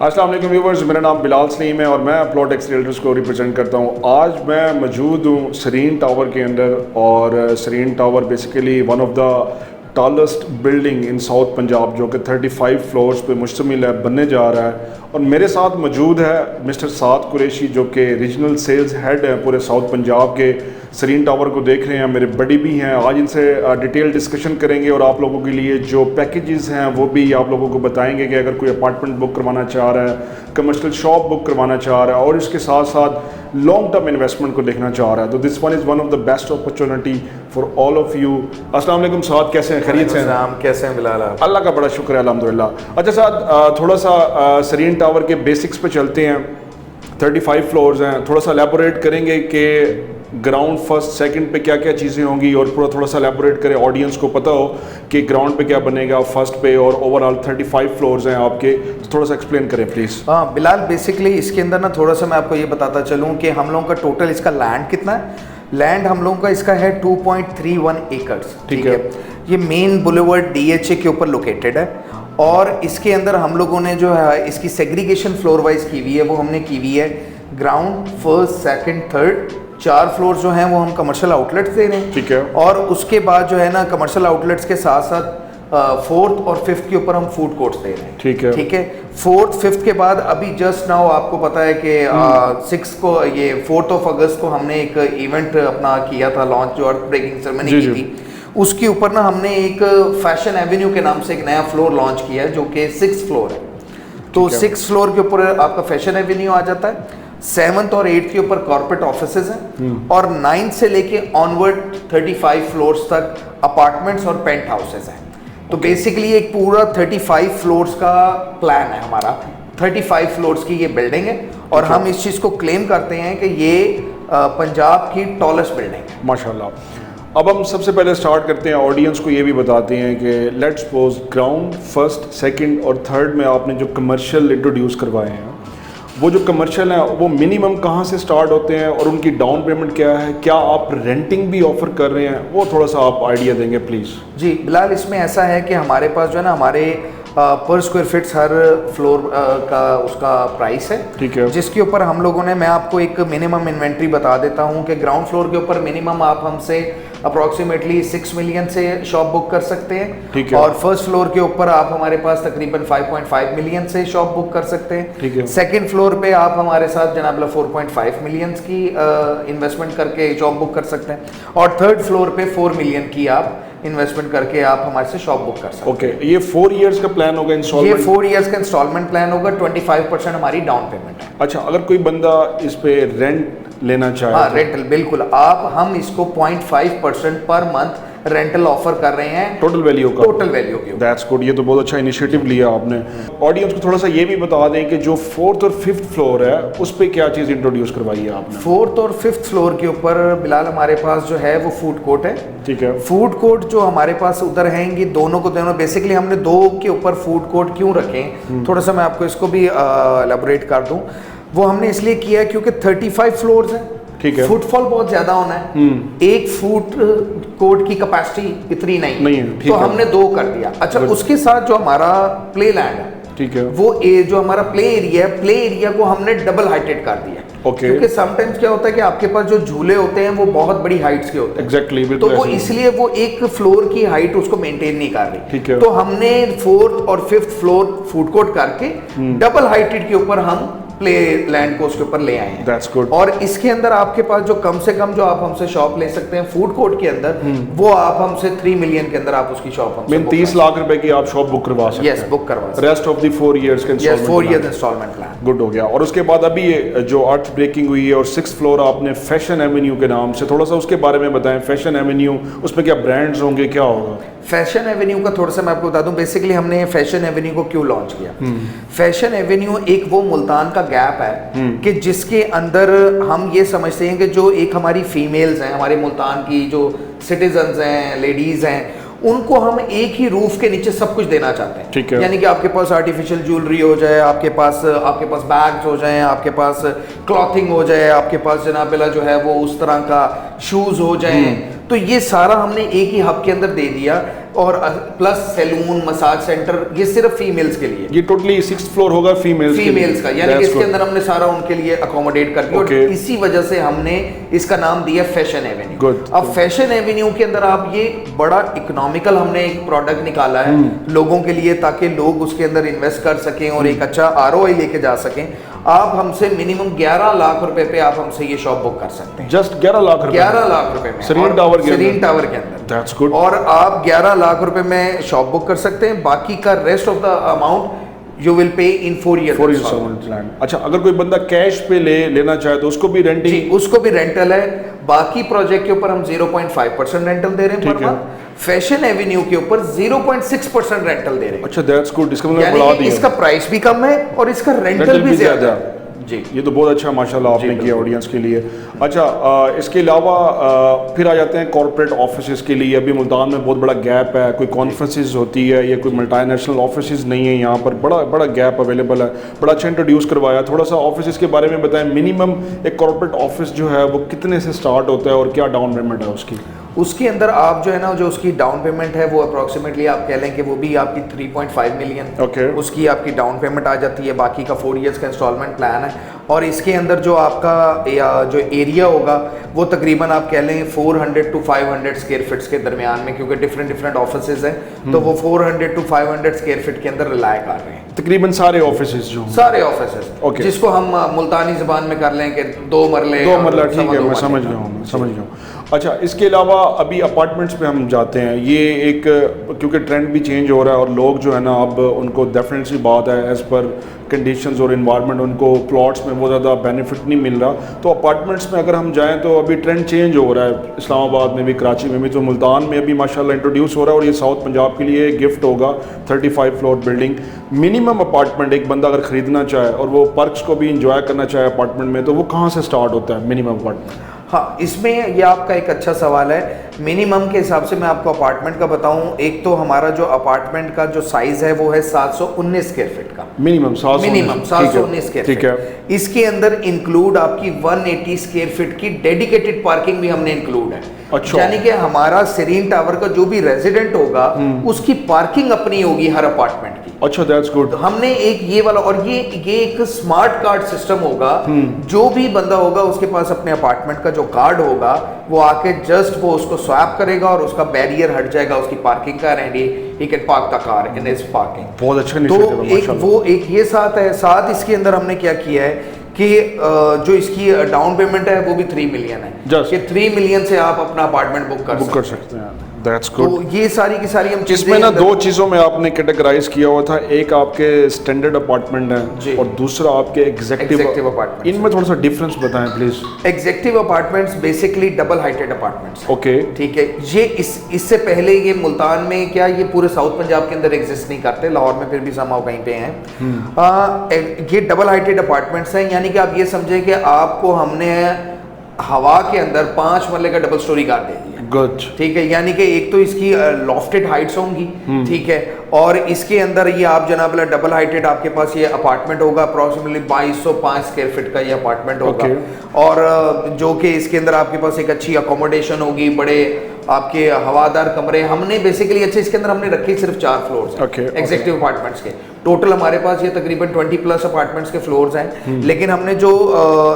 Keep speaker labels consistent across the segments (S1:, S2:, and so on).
S1: अस्सलाम वालेकुम व्यूवर्स, मेरा नाम बिलाल सलीम है और मैं प्लॉटेक्स रियल्टर्स को रिप्रेजेंट करता हूँ। आज मैं मौजूद हूँ सरीन टावर के अंदर और Sareen tower basically one of the tallest building in South Punjab जो कि 35 फ्लोर्स पे मुश्तमिल है, बनने जा रहा है। और मेरे साथ मौजूद है मिस्टर साद कुरैशी जो कि रीजनल सेल्स हेड है पूरे साउथ पंजाब के। सरीन टावर को देख रहे हैं, मेरे बड़ी भी हैं। आज इनसे डिटेल डिस्कशन करेंगे और आप लोगों के लिए जो पैकेजेस हैं वो भी आप लोगों को बताएंगे कि अगर कोई अपार्टमेंट बुक करवाना चाह रहा है, कमर्शियल शॉप बुक करवाना चाह रहा है और इसके साथ साथ लॉन्ग टर्म इन्वेस्टमेंट को देखना चाह रहा है, तो this one is one of the best opportunity for all of you. अस्सलाम वालेकुम साद, कैसे हैं? खैरियत से हैं?
S2: कैसे हैं बिलाल?
S1: अल्लाह का बड़ा शुक्र है, अल्हम्दुलिल्लाह। अच्छा साद, थोड़ा सा सरीन टावर के बेसिक्स पे चलते हैं। 35 फ्लोर्स हैं, थोड़ा सा एलैबोरेट करेंगे कि ग्राउंड फर्स्ट सेकंड पे क्या क्या चीज़ें होंगी और पूरा थोड़ा सा एलैबोरेट करें, ऑडियंस को पता हो कि ग्राउंड पे क्या बनेगा, फर्स्ट पे और ओवरऑल 35 फ्लोर्स हैं आपके, तो थोड़ा सा एक्सप्लेन करें प्लीज़।
S2: हाँ बिलाल, बेसिकली इसके अंदर ना थोड़ा सा मैं आपको ये बताता चलूँ कि हम लोगों का टोटल इसका लैंड कितना है। लैंड हम लोगों का इसका है 2.31 एकर्स, ठीक है। ये मेन बुलेवर्ड DHA के ऊपर लोकेटेड है और इसके अंदर हम लोगों ने जो है इसकी सेग्रीगेशन फ्लोर वाइज की हुई है, वो हमने की हुई है ground first second third, 4 floor जो हैं वो हम कमर्शियल आउटलेट्स दे रहे हैं,
S1: ठीक है।
S2: और उसके बाद जो है ना कमर्शियल आउटलेट्स के साथ साथ फोर्थ और फिफ्थ के ऊपर हम फूड कोर्ट्स दे रहे हैं,
S1: ठीक है।
S2: ठीक है। फोर्थ फिफ्थ के बाद अभी जस्ट नाउ आपको पता है कि 6 को ये 4 अगस्त को हमने एक इवेंट अपना किया था लॉन्च, जो अर्थ ब्रेकिंग सेरेमनी की थी। उसके ऊपर ना हमने एक फैशन एवेन्यू के नाम से एक नया फ्लोर लॉन्च किया है जो कि 6th फ्लोर है। तो 6th फ्लोर के ऊपर आपका फैशन एवेन्यू आ जाता है, 7th और 8th के ऊपर कॉर्पोरेट ऑफिसेज हैं और 9th से लेके ऑनवर्ड 35 फ्लोर्स तक अपार्टमेंट्स और पेंट हाउसेज हैं। तो बेसिकली एक पूरा 35 फ्लोर्स का प्लान है हमारा। 35 फ्लोर्स की ये बिल्डिंग है और हम इस चीज़ को क्लेम करते हैं कि ये पंजाब की टॉलेस्ट बिल्डिंग है
S1: माशाल्लाह। अब हम सबसे पहले स्टार्ट करते हैं, ऑडियंस को ये भी बताते हैं कि let's suppose ground first second और थर्ड में आपने जो कमर्शियल इंट्रोड्यूस करवाए हैं, वो जो कमर्शियल हैं वो मिनिमम कहाँ से स्टार्ट होते हैं और उनकी डाउन पेमेंट क्या है? क्या आप रेंटिंग भी ऑफर कर रहे हैं? वो थोड़ा सा आप आइडिया देंगे प्लीज़।
S2: जी बिलाल, इसमें ऐसा है कि हमारे पास जो है ना हमारे पर स्क्वायर फीट हर फ्लोर का उसका प्राइस है,
S1: ठीक है,
S2: जिसके ऊपर हम लोगों ने, मैं आपको एक मिनिमम इन्वेंट्री बता देता हूँ कि ग्राउंड फ्लोर के ऊपर मिनिमम आप हमसे अप्रॉक्सीमेटली 6 मिलियन से शॉप बुक कर सकते हैं,
S1: ठीक है।
S2: और फर्स्ट फ्लोर के ऊपर आप हमारे पास तकरीबन 5.5 मिलियन से शॉप बुक कर सकते हैं,
S1: ठीक है।
S2: सेकंड फ्लोर पे आप हमारे साथ जनाब 4.5 मिलियन की इन्वेस्टमेंट करके शॉप बुक कर सकते हैं, और थर्ड फ्लोर पे 4 मिलियन की आप इन्वेस्टमेंट करके आप हमारे से शॉप बुक कर सकते हैं।
S1: ओके, ये 4 इयर्स का प्लान होगा इंस्टॉलमेंट?
S2: ये 4 इयर्स का इंस्टॉलमेंट प्लान होगा, 25% हमारी डाउन पेमेंट है।
S1: अच्छा, अगर कोई बंदा इस पे रेंट लेना चाहे?
S2: हाँ, रेंटल बिल्कुल, हम इसको 0.5% पर मंथ रेंटल ऑफर कर रहे हैं
S1: टोटल वैल्यू का?
S2: टोटल वैल्यू की।
S1: दैट्स गुड, ये तो बहुत अच्छा इनिशिएटिव लिया आपने। ऑडियंस को थोड़ा सा ये भी बता दें कि जो 4th और 5th फ्लोर है उस पे क्या चीज़ इंट्रोड्यूस करवाई है आपने?
S2: 4th और 5th फ्लोर के ऊपर बिलाल हमारे पास जो है वो फूड कोर्ट है,
S1: ठीक है।
S2: फूड कोर्ट जो हमारे पास उधर हैं, ये दोनों को दोनों बेसिकली हमने 2 के ऊपर फूड कोर्ट क्यों रखे, थोड़ा सा मैं आपको इसको भी एलैबोरेट कर दूं। वो हमने इसलिए किया क्योंकि 35 फ्लोर्स हैं,
S1: ठीक है,
S2: फुटफॉल बहुत ज्यादा होना है, एक फूड कोर्ट की कैपेसिटी इतनी नहीं है, तो हमने 2 कर दिया। अच्छा, उसके साथ जो हमारा प्ले लैंड है, ठीक है, वो जो हमारा प्ले एरिया है, प्ले एरिया को हमने डबल हाइटेड कर दिया।
S1: ओके,
S2: क्योंकि समटाइम्स क्या होता है कि आपके पास जो झूले होते हैं वो बहुत बड़ी हाइट्स के होते हैं,
S1: एग्जैक्टली,
S2: तो वो इसलिए वो एक फ्लोर की हाइट उसको मेंटेन नहीं कर रही,
S1: ठीक है।
S2: तो हमने 4th और 5th फ्लोर फूड कोर्ट करके डबल हाइटेड के ऊपर हम प्ले लैंड को उसके ऊपर ले आए हैं।
S1: That's good.
S2: और इसके अंदर आपके पास जो कम से कम जो आप हमसे शॉप ले सकते हैं फूड कोर्ट के अंदर, वो आप हमसे 3 मिलियन के अंदर आप उसकी शॉप हमसे
S1: 30 लाख रुपए की आप शॉप बुक करवा सकते हैं?
S2: यस, बुक करवा सकते हैं।
S1: रेस्ट ऑफ द 4 इयर्स का installment?
S2: 4 years installment plan.
S1: Good हो गया। और उसके बाद अभी ये जो अर्थ ब्रेकिंग हुई है और 6th फ्लोर आपने फैशन एवेन्यू के नाम से, थोड़ा सा उसके बारे में बताएं। फैशन एवेन्यू, उसमें क्या ब्रांड्स होंगे, क्या होगा?
S2: फैशन एवेन्यू का थोड़ा सा मैं आपको बता दूं, बेसिकली हमने फैशन एवेन्यू को क्यों लॉन्च किया। फैशन एवेन्यू एक वो मुल्तान का गैप है कि जिसके अंदर हम ये समझते हैं कि जो एक हमारी फीमेल्स हैं, हमारे मुल्तान की जो सिटीजन्स हैं, लेडीज हैं, उनको हम एक ही रूफ के नीचे सब कुछ देना चाहते हैं,
S1: ठीक है।
S2: यानी कि आपके पास आर्टिफिशियल ज्वेलरी हो जाए, आपके पास बैग्स हो जाए, आपके पास क्लॉथिंग हो जाए, आपके पास जनाब जो है वो उस तरह का शूज हो जाए, तो ये सारा हमने एक ही हब के अंदर दे दिया। और प्लस सैलून, मसाज सेंटर, ये सिर्फ फीमेल्स के लिए।
S1: ये टोटली 6th फ्लोर होगा फीमेल्स
S2: का, यानी कि इसके अंदर हमने सारा उनके लिए अकोमोडेट कर दिया। और इसी वजह से हमने इसका नाम दिया फैशन एवेन्यू। अब फैशन एवेन्यू के अंदर आप ये बड़ा इकोनॉमिकल हमने एक प्रोडक्ट निकाला है लोगों के लिए, ताकि लोग उसके अंदर इन्वेस्ट कर सकें और एक अच्छा ROI लेके जा सकें। आप हमसे मिनिमम 11 लाख रुपए पे आप हमसे ये शॉप बुक कर सकते हैं।
S1: जस्ट 11 लाख रुपए?
S2: 11 लाख रुपए में
S1: सरीन टावर के अंदर।
S2: That's good. और आप 11 लाख रुपए में शॉप बुक कर सकते हैं। बाकी का rest of the amount you will pay in 4 years।
S1: अच्छा, अगर कोई बंदा कैश पे लेना चाहे तो उसको भी रेंटिंग?
S2: जी, उसको भी रेंटल है। बाकी प्रोजेक्ट के ऊपर हम 0.5% रेंटल दे रहे हैं पर मंथ। फैशन एवेन्यू के ऊपर 0.6% रेंटल दे रहे हैं।
S1: अच्छा, दैट्स गुड। इसका मतलब बढ़ा दिया।
S2: इसका प्राइस भी कम है और इसका रेंटल भी ज्यादा।
S1: जी, ये तो बहुत अच्छा माशाल्लाह आपने किया ऑडियंस के लिए। अच्छा, इसके अलावा फिर आ जाते हैं कॉर्पोरेट ऑफिसेज के लिए। अभी मुल्तान में बहुत बड़ा गैप है, कोई कॉन्फ्रेंसेज होती है या कोई मल्टीनेशनल ऑफिसेज नहीं है यहाँ पर, बड़ा गैप अवेलेबल है। बड़ा अच्छा इंट्रोड्यूस करवाया। थोड़ा सा ऑफिसेज के बारे में बताएं। मिनिमम एक कॉर्पोरेट ऑफिस जो है वो कितने से स्टार्ट होता है और क्या डाउन पेमेंट है उसकी?
S2: उसके अंदर आप जो है ना, जो उसकी डाउन पेमेंट है वो अप्रोक्सीमेटली आप कह लें कि वो भी आपकी 3.5 मिलियन उसकी आपकी डाउन पेमेंट आ जाती है। बाकी का 4 years का इंस्टॉलमेंट प्लान है। और इसके अंदर जो आपका जो एरिया होगा वो तकरीबन आप कह लें 400 to 500 स्क्वायर फीट्स के दरमियान में, क्योंकि डिफरेंट ऑफिसेज हैं तो वो 400 to 500 स्क्वायर फीट के अंदर रिलाय कर रहे हैं
S1: तकरीबन सारे ऑफिसेज
S2: सारे ऑफिसेज जिसको हम मुल्तानी ज़बान में कर लें कि 2 मरले।
S1: ठीक है, मैं समझ गया हूँ। अच्छा, इसके अलावा अभी अपार्टमेंट्स पे हम जाते हैं। ये एक क्योंकि ट्रेंड भी चेंज हो रहा है और लोग जो है ना अब उनको डेफिनेटली बात है एज़ पर कंडीशंस और इन्वायरमेंट उनको प्लॉट्स में बहुत ज़्यादा बेनिफिट नहीं मिल रहा। तो अपार्टमेंट्स में अगर हम जाएं तो अभी ट्रेंड चेंज हो रहा है। इस्लामाबाद में भी, कराची में भी, तो मुल्तान में अभी माशाल्लाह इंट्रोड्यूस हो रहा है और ये साउथ पंजाब के लिए गिफ्ट होगा। 35 फ्लोर बिल्डिंग मिनिमम अपार्टमेंट एक बंदा अगर ख़रीदना चाहे और वो पर्क्स को भी इंजॉय करना चाहे अपार्टमेंट में, तो वो कहाँ से स्टार्ट होता है मिनिमम अपार्टमेंट?
S2: हाँ, इसमें ये आपका एक अच्छा सवाल है। मिनिमम के हिसाब से मैं आपको अपार्टमेंट का बताऊं, एक तो हमारा जो अपार्टमेंट का जो साइज है वो है 719 स्क्वायर फीट का।
S1: Minimum
S2: 719 square feet. इसके अंदर इंक्लूड आपकी 180 स्क्वायर फीट की डेडिकेटेड पार्किंग भी हमने इंक्लूड है।
S1: अच्छा।
S2: यानी कि हमारा सरीन टावर का जो भी रेजिडेंट होगा उसकी पार्किंग अपनी होगी हर अपार्टमेंट की।
S1: अच्छा, दैट्स गुड।
S2: हमने एक ये वाला, और ये एक स्मार्ट कार्ड सिस्टम होगा। जो भी बंदा होगा उसके पास अपने अपार्टमेंट का जो कार्ड होगा वो आके जस्ट वो उसको स्वैप करेगा और उसका बैरियर हट जाएगा उसकी पार्किंग का, and he can park the car in his parking.
S1: बहुत अच्छा।
S2: तो एक ये साथ है। साथ इसके अंदर हमने क्या किया है कि जो इसकी डाउन पेमेंट है वो भी 3 मिलियन है कि 3 मिलियन से आप अपना अपार्टमेंट बुक कर सकते हैं।
S1: That's good.
S2: तो ये सारी की सारी हम
S1: इसमें ना 2 चीज़ों में आपने कैटेगराइज किया हुआ था। एक आपके स्टैंडर्ड अपार्टमेंट है और दूसरा आपके एग्जेक्टिव अपार्टमेंट। इनमें थोड़ा सा डिफरेंस बताएं please.
S2: Executive apartments basically double heighted apartments.
S1: Okay,
S2: ठीक है। ये इससे पहले ये मुल्तान में क्या ये पूरे साउथ पंजाब के अंदर एग्जिस्ट नहीं करते, लाहौर में फिर भी समाओ कहीं पे हैं। ये डबल हाइटेड अपार्टमेंट्स हैं, यानी कि आप ये समझे कि आपको हमने हवा के अंदर 5 मरले का डबल स्टोरी कार दे दिया।
S1: गुड। ठीक
S2: है, यानी कि एक तो इसकी लॉफ्टेड हाइट्स होंगी, ठीक है, और इसके अंदर ये आप जनाब डबल हाइटेड आपके पास ये अपार्टमेंट होगा। अप्रोक्सीमेटली 2205 स्क्वायर फीट का ये अपार्टमेंट होगा। और जो कि इसके अंदर आपके पास एक अच्छी अकोमोडेशन होगी, बड़े आपके हवादार कमरे। हमने बेसिकली इसके अंदर हमने रखे सिर्फ 4 फ्लोर्स एग्जेक्टिव अपार्टमेंट्स के। टोटल हमारे पास ये तकरीबन 20+ अपार्टमेंट्स के फ्लोर्स हैं, लेकिन हमने जो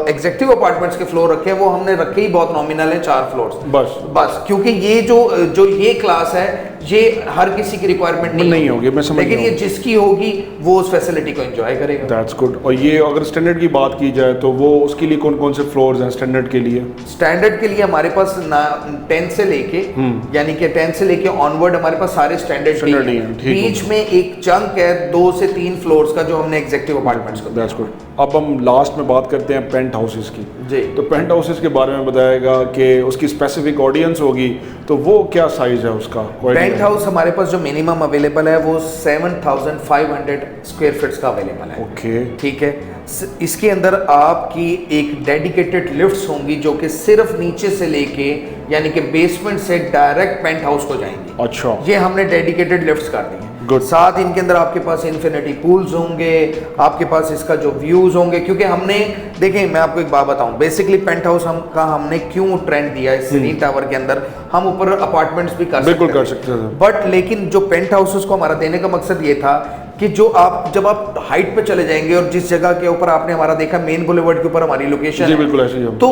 S2: एग्जेक्टिव अपार्टमेंट्स के फ्लोर रखे हैं वो हमने रखे ही बहुत नॉमिनल है, 4 फ्लोर्स बस। क्योंकि ये जो ये क्लास है ये हर किसी की रिक्वायरमेंट नहीं होगी, मैं समझ, लेकिन ये जिसकी होगी वो उस फैसिलिटी को एंजॉय करेगा।
S1: That's good. और ये अगर स्टैंडर्ड की बात की जाए तो वो उसके लिए कौन कौन से फ्लोर्स हैं स्टैंडर्ड के लिए?
S2: स्टैंडर्ड के लिए हमारे पास 10 से लेके यानी कि 10 से लेके ऑनवर्ड हमारे पास सारे स्टैंडर्ड ही हैं। बीच में एक चंक है 2 से 3 फ्लोर्स का जो हमने एग्जेक्टिव अपार्टमेंट्स को।
S1: That's good. अब हम लास्ट में बात करते हैं पेंट हाउसेस की।
S2: जी।
S1: तो पेंट हाउसेस के बारे में बताएगा कि उसकी स्पेसिफिक ऑडियंस होगी, तो वो क्या साइज है उसका?
S2: पेंट हाउस हमारे पास जो मिनिमम अवेलेबल है वो 7500 स्क्वायर फीट्स का अवेलेबल है।
S1: ओके, ठीक
S2: है। इसके अंदर आपकी एक डेडिकेटेड लिफ्ट्स होंगी जो कि सिर्फ नीचे से लेके यानी कि बेसमेंट से डायरेक्ट पेंट हाउस को जाएंगी।
S1: अच्छा।
S2: ये हमने डेडिकेटेड लिफ्ट्स कर दी हैं।
S1: Good.
S2: साथ इनके अंदर आपके पास इन्फिनिटी पूल्स होंगे, आपके पास इसका जो व्यूज होंगे, क्योंकि हमने देखें मैं आपको एक बात बताऊं, बेसिकली पेंट हाउस हमने क्यों ट्रेंड दिया है सीरीन टावर के अंदर, हम ऊपर अपार्टमेंट्स भी
S1: बिल्कुल कर सकते हैं,
S2: बट लेकिन जो पेंट हाउसेस को हमारा देने का मकसद ये था कि जब आप हाइट पे चले जाएंगे और जिस जगह के ऊपर आपने हमारा देखा मेन बुलेवर्ड के ऊपर हमारी लोकेशन है,
S1: बिल्कुल ऐसे ही,
S2: तो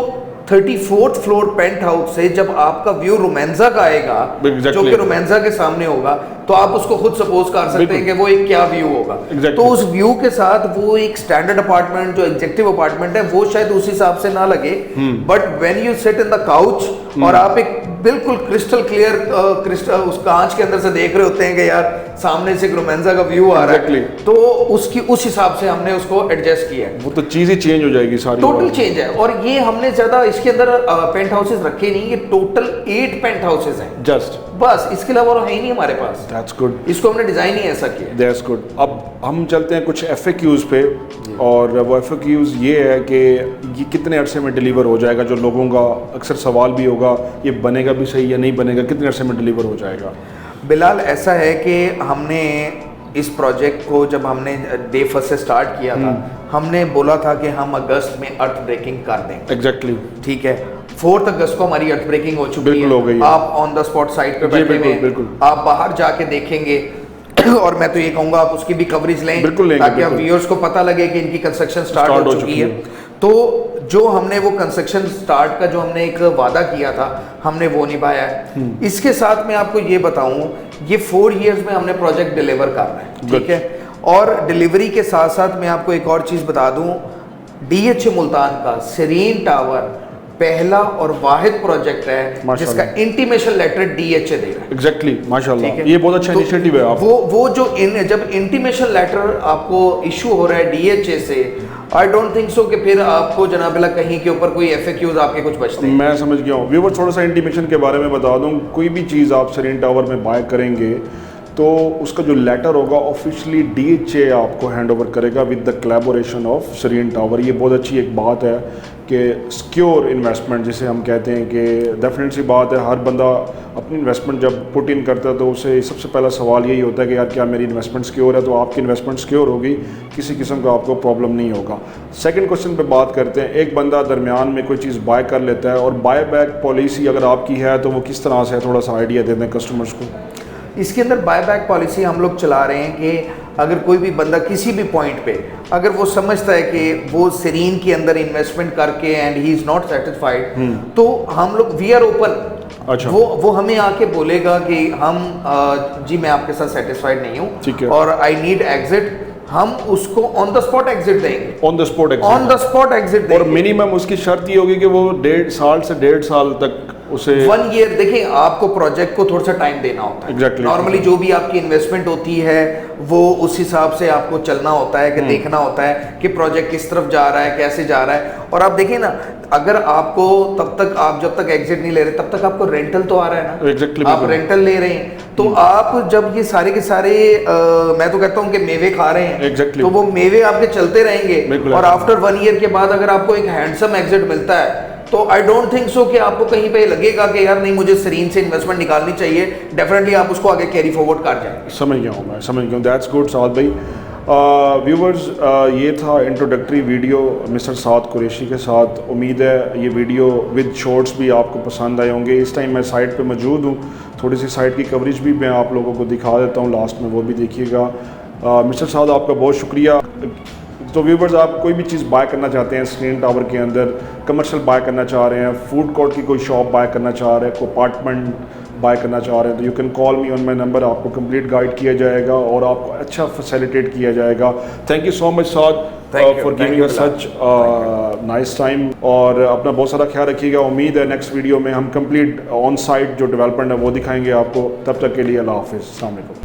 S2: 34th फ्लोर पेंट हाउस से जब आपका व्यू रोमांजा का आएगा, जो कि रोमांजा के सामने होगा, तो आप उसको खुद सपोज कर सकते हैं कि वो एक क्या व्यू होगा। तो उस व्यू के साथ वो एक स्टैंडर्ड अपार्टमेंट जो एग्जेक्टिव अपार्टमेंट है वो शायद उस हिसाब से ना लगे, but when you sit in the couch और आप एक बिल्कुल क्रिस्टल क्लियर उस कांच के अंदर से देख रहे होते हैं कि यार सामने से रोमांजा का व्यू आ रहा है, तो उस हिसाब से हमने उसको एडजस्ट किया है।
S1: वो तो चीज ही चेंज हो जाएगी सारी,
S2: टोटल चेंज है। और ये हमने ज्यादा इसके अंदर पेंट हाउसेस रखे नहीं, ये टोटल 8 पेंट हाउसेस हैं
S1: जस्ट,
S2: बस, इसके अलावा और है ही नहीं हमारे पास।
S1: दैट्स गुड,
S2: इसको हमने डिजाइन ही ऐसा किया।
S1: That's good. अब हम चलते हैं कुछ FAQs पे, और वो FAQs ये है कि ये कितने अरसे में डिलीवर हो जाएगा, जो लोगों का अक्सर सवाल भी होगा ये बनेगा भी सही या नहीं बनेगा, कितने अरसे में डिलीवर हो जाएगा।
S2: बिलाल ऐसा है कि हमने इस प्रोजेक्ट को जब हमने डे फर्स्ट से स्टार्ट किया था, हमने बोला था कि हम अगस्त में अर्थ ब्रेकिंग कर देंगे।
S1: एग्जैक्टली,
S2: ठीक है, 4 अगस्त को हमारी अर्थ ब्रेकिंग हो चुकी है,
S1: हो गई है।
S2: आप ऑन द स्पॉट साइट पे बैठे हुए, आप बाहर जाके देखेंगे और मैं तो ये कहूंगा आप उसकी भी कवरेज लें, ताकि आप व्यूअर्स को पता लगे कि इनकी कंस्ट्रक्शन स्टार्ट हो चुकी है। तो जो हमने वो कंस्ट्रक्शन स्टार्ट का जो हमने एक वादा किया था, हमने वो निभाया है। इसके साथ मैं आपको ये बताऊं, ये 4 इयर्स में हमने प्रोजेक्ट डिलीवर करना है, ठीक है। और डिलीवरी के साथ साथ मैं आपको एक और चीज बता दूं, DHA मुल्तान का सेरीन टावर पहला और वाहिद प्रोजेक्ट है जिसका इंटीमेशन लेटर DHA दे रहा है।
S1: एग्जैक्टली, माशाल्लाह, ये बहुत अच्छा इनिशिएटिव है। आप
S2: वो जो जब इंटीमेशन लेटर आपको इशू हो रहा है DHA से, आई डोंट थिंक सो कि फिर आपको जनाबिल्ला कहीं के ऊपर कोई FAQs आपके कुछ बचते हैं।
S1: मैं समझ गया हूँ। व्यूअर, थोड़ा सा इंटीमेशन के बारे में बता दूँ, कोई भी चीज़ आप सेरीन टावर में बाय करेंगे तो उसका जो लेटर होगा ऑफिशियली DHA आपको हैंड ओवर करेगा with the collaboration of serine tower. ये बहुत अच्छी एक बात है कि सिक्योर इन्वेस्टमेंट जिसे हम कहते हैं, कि डेफिनेट सी बात है, हर बंदा अपनी इन्वेस्टमेंट जब पुट इन करता है तो उसे सबसे पहला सवाल यही होता है कि यार क्या मेरी इन्वेस्टमेंट सिक्योर है। तो आपकी इन्वेस्टमेंट सिक्योर होगी, किसी किस्म का आपको प्रॉब्लम नहीं होगा। सेकंड क्वेश्चन पे बात करते हैं, एक बंदा दरमियान में कोई चीज़ बाय कर लेता है और बाय बैक पॉलिसी अगर आपकी है तो वो किस तरह से है, थोड़ा सा आइडिया दे दें कस्टमर्स को।
S2: इसके अंदर बायबैक पॉलिसी हम लोग चला रहे हैं कि अगर कोई भी बंदा किसी भी पॉइंट पे अगर वो समझता है कि वो सेरीन के अंदर इन्वेस्टमेंट करके and he is not satisfied, तो हम लोग वी आर ओपन। अच्छा, वो हमें आके बोलेगा कि हम जी मैं आपके साथ सेटिस्फाइड नहीं हूँ और आई नीड एग्जिट, हम उसको ऑन द स्पॉट एग्जिट देंगे।
S1: ऑन द स्पॉट
S2: एग्जिट देंगे।
S1: और मिनिमम उसकी शर्त ये होगी कि वो 1.5 साल से 1.5 साल तक उसे
S2: 1 ईयर, देखिए आपको प्रोजेक्ट को थोड़ा सा टाइम देना होता है।
S1: Exactly.
S2: नॉर्मली जो भी आपकी इन्वेस्टमेंट होती है वो उस हिसाब से आपको चलना होता है कि देखना होता है कि प्रोजेक्ट किस तरफ जा रहा है, कैसे जा रहा है। और आप देखिए ना, अगर आपको आप जब तक एग्जिट नहीं ले रहे तब तक आपको रेंटल तो आ रहा है ना।
S1: Exactly,
S2: आप रेंटल ले रहे हैं, तो आप जब ये सारे के सारे मैं तो कहता हूँ कि मेवे खा रहे हैं,
S1: Exactly.
S2: तो वो मेवे आपके चलते रहेंगे। और आफ्टर 1 ईयर के बाद अगर आपको एक हैंडसम एग्जिट मिलता है तो आई डोंट थिंक सो कि आपको कहीं पे लगेगा कि यार नहीं मुझे सेरीन से इन्वेस्टमेंट निकालनी चाहिए। डेफिनेटली आप उसको आगे कैरी फॉरवर्ड कर जाएंगे।
S1: समझ गया हूँ, मैं समझ गया हूँ। दैट्स गुड साद भाई। व्यूवर्स, ये था इंट्रोडक्टरी वीडियो मिस्टर साद कुरैशी के साथ। उम्मीद है ये वीडियो विद शॉर्ट्स भी आपको पसंद आए होंगे। इस टाइम मैं साइट पे मौजूद हूँ, थोड़ी सी साइट की कवरेज भी मैं आप लोगों को दिखा देता हूँ, लास्ट में वो भी देखिएगा। मिस्टर साद, आपका बहुत शुक्रिया। तो व्यूवर्स, आप कोई भी चीज़ बाय करना चाहते हैं सेरीन टावर के अंदर, कमर्शियल बाय करना चाह रहे हैं, फूड कोर्ट की कोई शॉप बाय करना चाह रहे हैं, कोई अपार्टमेंट बाय करना चाह रहे हैं, तो you can call me on my number. आपको कंप्लीट गाइड किया जाएगा और आपको अच्छा फैसिलिटेट किया जाएगा। Thank you so much Saad for giving us such nice time. और अपना बहुत सारा ख्याल रखिएगा। उम्मीद है नेक्स्ट वीडियो में हम कंप्लीट ऑन साइट जो डेवलपमेंट है वो दिखाएंगे आपको। तब तक के लिए अल्लाह हाफिज़, अस्सलाम वालेकुम।